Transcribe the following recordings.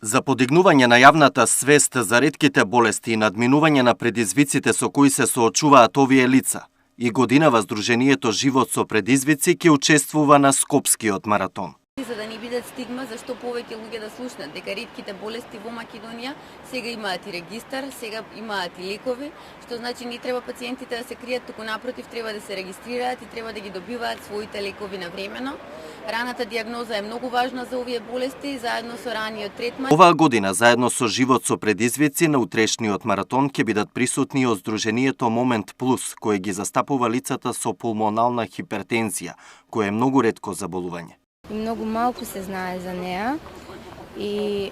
За подигнување на јавната свест за ретките болести и надминување на предизвиците со кои се соочуваат овие лица, и годинава Сдруженијето Живот со предизвици ќе учествува на Скопскиот маратон. За да не бидат стигма, зашто повеќе луѓе да слушнат дека ретките болести во Македонија сега имаат и регистар, сега имаат и лекови, што значи не треба пациентите да се кријат, туку напротив треба да се регистрираат и треба да ги добиваат своите лекови навремено. Раната диагноза е многу важна за овие болести, заедно со раниот третман. Оваа година, заедно со Живот со предизвици, на утрешниот маратон ќе бидат присутни и од Сдруженијето Момент Плюс, кое ги застапува лицата со пулмонална хипертензија, кое е многу ретко заболување. Многу малку се знае за неа и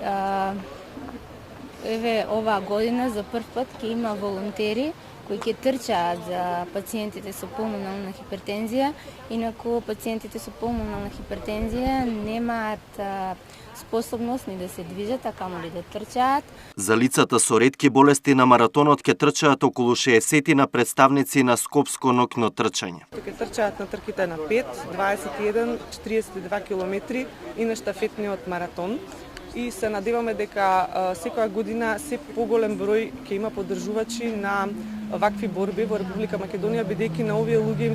оваа година за прв пат ќе има волонтери кои ќе трчаат за пациентите со пулмонална хипертензија, инаку пациентите со пулмонална хипертензија немаат способност ни да се движат, а камоли да трчаат. За лицата со ретки болести на маратонот ќе трчаат околу 60 на представници на скопско ноќно трчање. Ќе трчаат на трките на 5, 21, 42 километри и на штафетниот маратон. И се надеваме дека секоја година се поголем број ќе има поддржувачи на вакви борби во Република Македонија, бидејќи на овие луѓе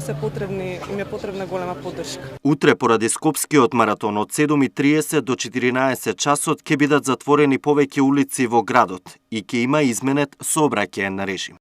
им е потребна голема поддршка. Утре поради Скопскиот маратон од 7:30 до 14 часот ќе бидат затворени повеќе улици во градот и ќе има изменет сообраќаен режим.